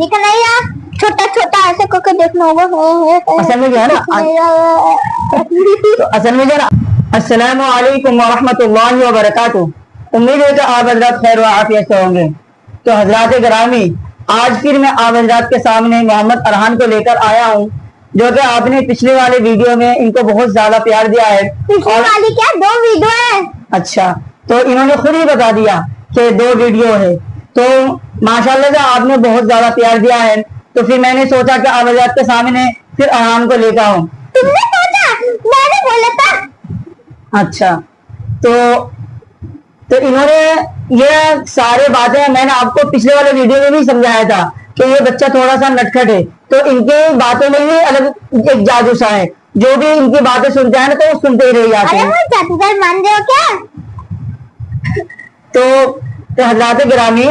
दिख नहीं रहा, छोटा छोटा ऐसे करके देखना होगा। असल में जो है ना तो असल में जो है ना, अस्सलामु अलैकुम व रहमतुल्लाहि व बरकातुहू। उम्मीद है कि आप हजरात खैर व आफियत से होंगे। तो हजरात ग्रामी, आज फिर मैं आप हजरात के सामने मोहम्मद अरहान को लेकर आया हूँ, जो कि आपने पिछले वाले वीडियो में इनको बहुत ज्यादा प्यार दिया है। पिछले वाली क्या 2 वीडियो है? अच्छा, तो इन्होंने खुद ही बता दिया कि 2 वीडियो है। तो माशाल्लाह से आपने बहुत ज्यादा प्यार दिया है, तो फिर मैंने सोचा कि आप हजरात के सामने फिर अरहान को लेकर आऊँ। तुमने सोचा? मैंने बोला था। अच्छा, तो इन्होंने ये सारे बातें मैंने आपको पिछले वाले वीडियो में भी समझाया था कि ये बच्चा थोड़ा सा नटखट है, तो इनकी बातों में ही अलग एक जादू सा है। जो भी इनकी बातें सुनते हैं ना तो वो सुनते ही रह जाते हैं। अरे जादूगर मान रहे हो क्या? तो हजरात गिरामी,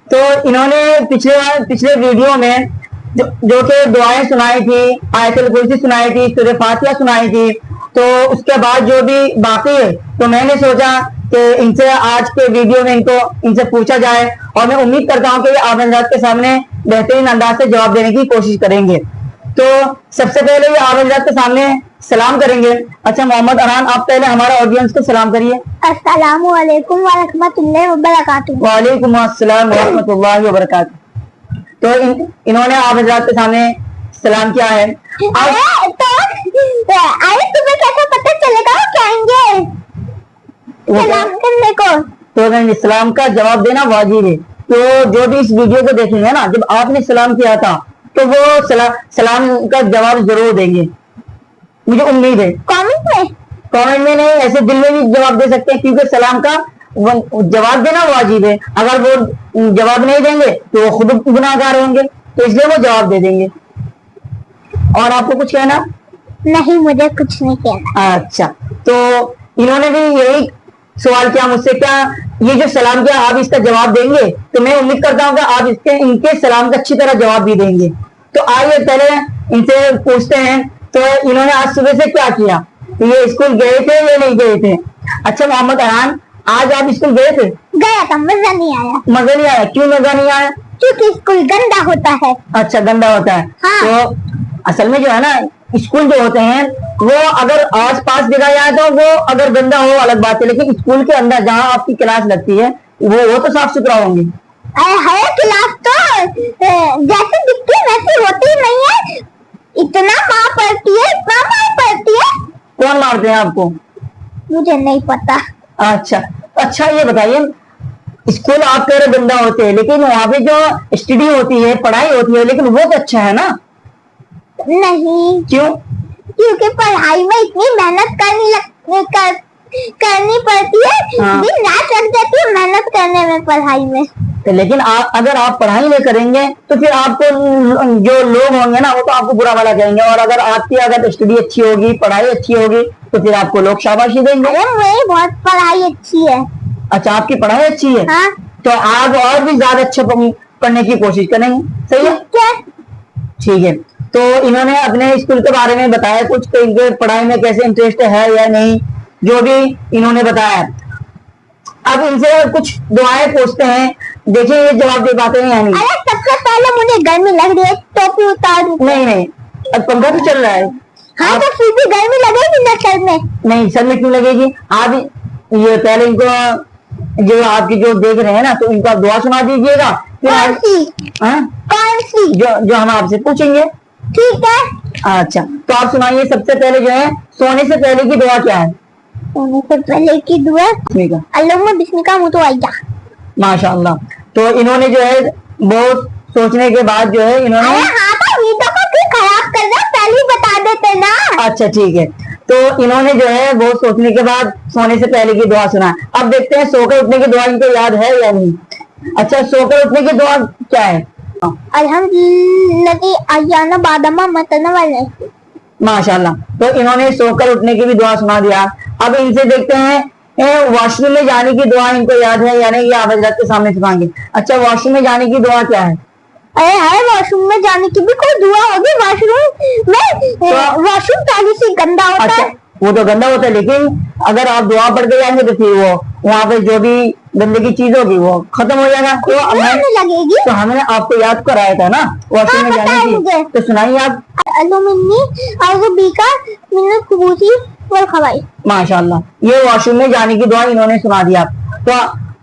तो इन्होंने पिछले वीडियो में जो कि दुआएं सुनाई थी, आयतुल कुर्सी सुनाई थी, सूरह फातिहा सुनाई थी, तो उसके बाद जो भी बाकी है तो मैंने सोचा कि इनसे आज के वीडियो में इनसे पूछा जाए, और मैं उम्मीद करता हूं कि आप हजरात के सामने बेहतरीन अंदाज से जवाब देने की कोशिश करेंगे। तो सबसे पहले ये आप हजरात के सामने सलाम करेंगे। अच्छा मोहम्मद अरहान, आप पहले हमारा ऑडियंस को सलाम करिए। अस्सलामु अलैकुम व रहमतुल्लाहि व बरकातुहू। वालेकुम अस्सलाम व रहमतुल्लाहि व बरकातुहू। तो इन्होंने आप हजरात के सामने सलाम किया है। अरे तुम्हें कैसे पता चलेगा वो क्या आएंगे सलाम करने को? तो इस्लाम का जवाब देना वाजिब है। तो जो भी इस वीडियो को देखेंगे ना, जब आपने सलाम किया था तो वो सलाम का जवाब जरूर देंगे, मुझे उम्मीद है। कमेंट में नहीं, ऐसे दिल में भी जवाब दे सकते हैं, क्योंकि सलाम का जवाब देना वाजिब है। अगर वो जवाब नहीं देंगे तो वो खुद गुनाहगार होंगे, तो इसलिए वो जवाब दे देंगे। और आपको कुछ कहना? नहीं, मुझे कुछ नहीं कहना। अच्छा, तो इन्होंने भी यही सवाल किया मुझसे, क्या ये जो सलाम किया आप इसका जवाब देंगे? तो मैं उम्मीद करता हूँ कि आप इनके सलाम का अच्छी तरह जवाब भी देंगे। तो आइए पहले इनसे पूछते हैं, तो इन्होंने आज सुबह से क्या किया? ये स्कूल गए थे या नहीं गए थे? अच्छा मोहम्मद अरहान, आज आप स्कूल गए थे? गया था, मजा नहीं आया। मजा नहीं आया? क्यों मजा नहीं आया? क्योंकि स्कूल गंदा होता है। अच्छा, गंदा होता है। हाँ। तो असल में जो है ना, स्कूल जो होते हैं वो अगर आस पास जगह जाए तो वो अगर गंदा हो अलग बात है, लेकिन स्कूल के अंदर जहाँ आपकी क्लास लगती है वो तो साफ सुथरा होंगे। अरे क्लास तो जैसे दिखती है वैसी होती ही नहीं है। इतना मार पड़ती है, इतना मार पड़ती है। कौन मारते हैं आपको? मुझे नहीं पता। अच्छा ये बताइए, स्कूल आप कह रहे गंदा होते हैं, लेकिन वहाँ पे जो स्टडी होती है, पढ़ाई होती है, लेकिन वो तो अच्छा है ना? नहीं। क्यों? क्योंकि पढ़ाई में इतनी मेहनत करनी पड़ती है। हाँ। दिन रात लग जाती है मेहनत करने में पढ़ाई में। तो लेकिन अगर आप पढ़ाई नहीं करेंगे तो फिर आपको जो लोग होंगे ना वो तो आपको बुरा भला कहेंगे, और अगर आपकी अगर स्टडी अच्छी होगी, पढ़ाई अच्छी होगी, तो फिर आपको लोग शाबाशी देंगे। अरे मेरी बहुत पढ़ाई अच्छी है। अच्छा, आपकी पढ़ाई अच्छी है? हाँ। तो आप और भी ज्यादा अच्छा पढ़ने की कोशिश करेंगे, सही है? ठीक है। तो इन्होंने अपने स्कूल के बारे में बताया कुछ, तो इनके पढ़ाई में कैसे इंटरेस्ट है या नहीं, जो भी इन्होंने बताया। अब इनसे कुछ दुआएं पूछते हैं, देखिए ये जवाब दे पाते हैं या नहीं। अरे सबसे पहले मुझे गर्मी लग रही है, टोपी उतार दूं? नहीं, अब पंखा तो चल रहा है। हाँ, तो फिर भी गर्मी लगेगी ना सर में? नहीं, सर में क्यों लगेगी? आप ये पहले इनको जो आपकी जो देख रहे हैं ना, तो इनको दुआ सुना दीजिएगा। कौन सी? जो हम आपसे पूछेंगे। ठीक है। अच्छा, तो आप सुनाइए। सबसे पहले जो है, सोने से पहले की दुआ क्या है? सोने से पहले की दुआ अल्लाहुम्मा बिस्मिका मुतवज्जा। माशाअल्लाह। तो इन्होंने जो है बहुत सोचने के बाद जो है इन्होंने वीडियो को क्यों खराब कर रहे, पहले बता देते ना। अच्छा ठीक है। तो इन्होंने जो है बहुत सोचने के बाद सोने से पहले की दुआ सुना। अब देखते हैं सोकर उठने की दुआ इनको याद है या नहीं। अच्छा, सोकर उठने की दुआ क्या है? माशाल्लाह। तो इन्होंने सोकर उठने की भी दुआ सुना दिया। अब इनसे देखते हैं वॉशरूम में जाने की दुआ इनको याद है या नहीं, ये आप हजरत के सामने सुनाएंगे। अच्छा, वॉशरूम में जाने की दुआ क्या है? अरे वॉशरूम में जाने की भी कोई दुआ होगी? वॉशरूम पहले से गंदा होता है। वो तो गंदा होता है, लेकिन अगर आप दुआ पढ़ के जाएंगे तो फिर वो वहाँ पे जो भी गंदगी चीज होगी वो खत्म हो जाएगा। तो लगेगी। तो हमने आपको याद कराया था ना वॉशरूम में जाने की, तो सुनाइए आप। माशाल्लाह, ये वॉशरूम में जाने की दुआ इन्होंने सुना दी आप। तो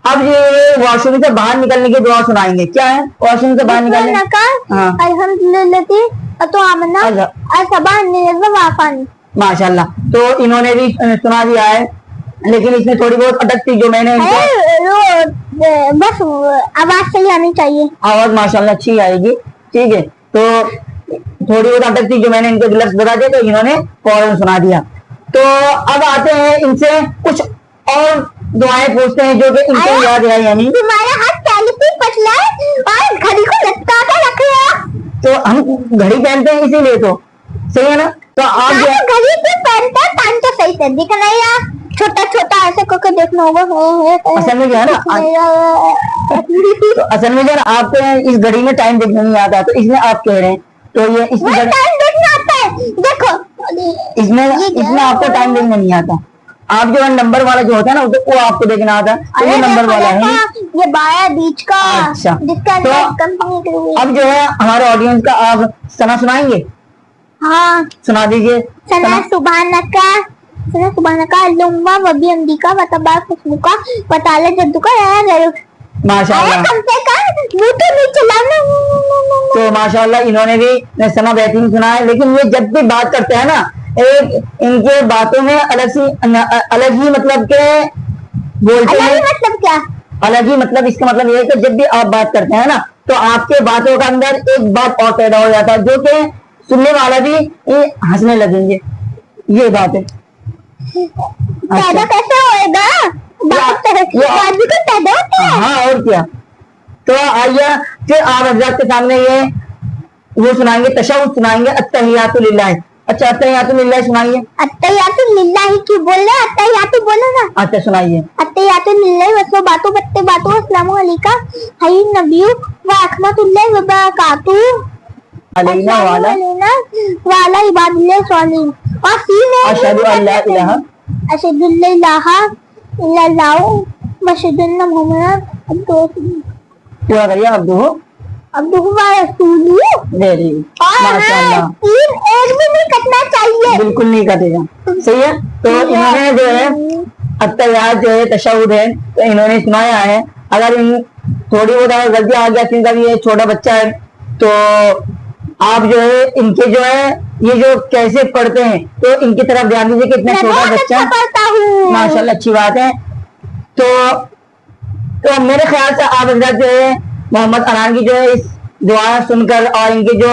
अब ये वॉशरूम से बाहर निकलने की दुआ सुनाएंगे। क्या है वॉशरूम से बाहर निकलने? माशाल्लाह, तो इन्होंने भी सुना दिया है, लेकिन इसमें थोड़ी बहुत अटकती जो मैंने बस आवाज सही आनी चाहिए। आवाज माशाल्लाह अच्छी आएगी, ठीक है। तो थोड़ी बहुत अटकती जो मैंने इनको लफ्ज बता दिया तो इन्होंने फौरन सुना दिया। तो अब आते हैं इनसे कुछ और दुआएं पूछते हैं जो कि इनको याद है। यानी तुम्हारा हाथ पहले से पतला है और घड़ी को लटका कर रख रहे हो। तो हम घड़ी पहनते हैं इसीलिए, तो सही है ना। तो आप घड़ी क्यों पहनते हैं? कान तो सही से दिख नहीं यार, छोटा छोटा ऐसे करके देखना होगा। असल में क्या है ना, तो असल में क्या है, आपको इस घड़ी में टाइम देखना नहीं आता, तो इसमें आप कह रहे हैं तो ये इसमें टाइम देखना आता है। देखो इसमें आपको टाइम देखना नहीं आता। आप जो नंबर वाला जो होता है ना वो आपको देखना आता है, तो ये नंबर वाला है, ये 12 बीच का। अच्छा, जिसका तो अब जो है हमारे ऑडियंस का आप सना सुनाएंगे? हाँ सुना दीजिए। सना सुबहानका अल्लाहुम्मा वबी अम्दिका वतबार खुशबुका वताला जद्दुका या गरुक। माशाल्लाह, कम से कम मुंह तो नहीं चलाना। तो माशाल्लाह इन्होंने भी सना बेहतरीन सुना है। लेकिन ये जब भी बात करते हैं ना, एक इनके बातों में अलग ही मतलब के बोलते हैं। मतलब क्या? अलग ही मतलब, इसका मतलब ये है कि जब भी आप बात करते हैं ना तो आपके बातों के अंदर एक बात और पैदा हो जाता है जो कि सुनने वाला भी हंसने लगेंगे। ये बात है। पैदा कैसे होएगा? बात भी तो पैदा होती है। हाँ, और क्या। तो आइए फिर आप हज़रत के सामने ये वो सुनाएंगे, तशहुद सुनाएंगे, अत्तहियातु लिल्लाह। अच्छा, अत्तहियातु लिल्लाह सुनाइए। अत्तहियातु लिल्लाह क्यों बोल रहे? अत्तहियातु बोलो ना। अच्छा सुनाइए। अत्तहियातु लिल्लाह वसो बातों बत्ते बातों अस्सलामु अलैका हई नबियु व रहमतुल्लाहि व बरकातुहू अलैना वाला इबादिल्लाह सालिहीन और सीने अशहदु अल्ला इलाहा इल्लल्लाह व अशहदु अन्ना मुहम्मदन अब्दुहु। पूरा करिए। अब्दुहु व रसूलुहु। वेरी माशाल्लाह। तीन एक भी नहीं कटना चाहिए। बिल्कुल नहीं कटेगा, सही है। तो इन्होंने जो है अत्तहियात जो है तशहुद है, तो इन्होंने सुनाया है। अगर इन थोड़ी बहुत अगर गलती आ गया, क्योंकि अभी ये छोटा बच्चा है, तो आप जो है इनके जो है ये जो कैसे पढ़ते हैं तो इनकी तरफ ध्यान दीजिए कि इतना छोटा बच्चा माशाल्लाह, अच्छी बात है। तो मेरे ख्याल से आप हज़रत जो है मोहम्मद अरहान की जो है इस दुआ सुनकर और इनके जो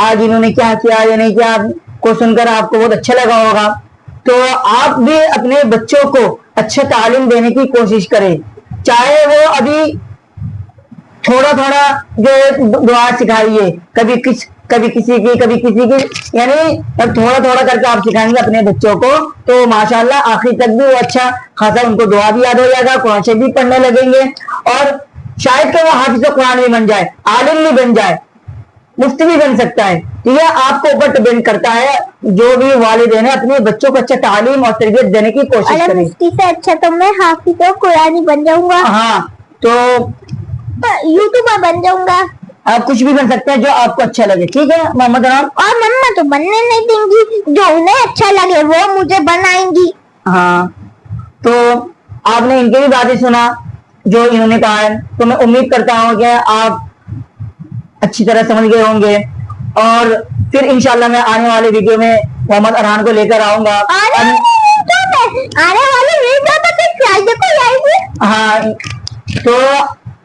आज इन्होंने क्या किया या नहीं किया को सुनकर आपको बहुत अच्छा लगा होगा। तो आप भी अपने बच्चों को अच्छे तालीम देने की कोशिश करें, चाहे वो अभी थोड़ा थोड़ा जो दुआ सिखाइए, कभी किसी की, यानी अब थोड़ा थोड़ा करके आप सिखाएंगे अपने बच्चों को तो माशाल्लाह आखिर तक भी वो अच्छा खासा उनको दुआ भी याद हो जाएगा, कुरान शरीफ भी पढ़ने लगेंगे और शायद कि वो हाफिज़ कुरान भी बन जाए, आलिम भी बन जाए, मुफ्ती भी बन सकता है। ठीक है, आपको ऊपर डिपेंड करता है। जो भी वालिदैन है अपने बच्चों को अच्छा तालीम और तरबियत देने की कोशिश करें। मुफ्ती से अच्छा तो मैं हाफिज़ कुरान ही बन जाऊंगा। हाँ, तो यूट्यूबर बन जाऊंगा। आप कुछ भी बन सकते हैं जो आपको अच्छा लगे। ठीक है मोहम्मद अरहान। और मम्मा तो बनने नहीं देंगी, जो उन्हें अच्छा लगे वो मुझे बनाएंगी। हाँ, तो आपने इनकी भी बातें सुना जो इन्होंने कहा है, तो मैं उम्मीद करता हूँ कि आप अच्छी तरह समझ गए होंगे और फिर इंशाल्लाह मैं आने वाले वीडियो में मोहम्मद अरहान को लेकर आऊंगा। आने वाले वीडियो में हाँ, तो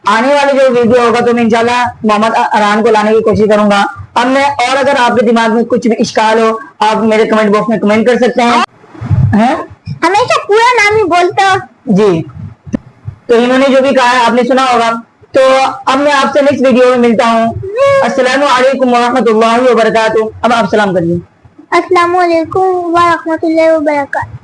आने वाली जो वीडियो होगा तो मैं इंशाल्लाह मोहम्मद अरहान को लाने की कोशिश करूंगा। अब मैं और अगर आपके दिमाग में कुछ भी इश्काल हो आप मेरे कमेंट बॉक्स में कमेंट कर सकते हैं। हमेशा पूरा नाम ही बोलते हो जी। तो इन्होंने जो भी कहा है आपने सुना होगा। तो अब मैं आपसे नेक्स्ट वीडियो में मिलता हूँ। अस्सलामु अलैकुम व रहमतुल्लाहि व बरकातुहू। अब आप सलाम करिए। अस्सलामु अलैकुम व रहमतुल्लाहि व बरकातुहू।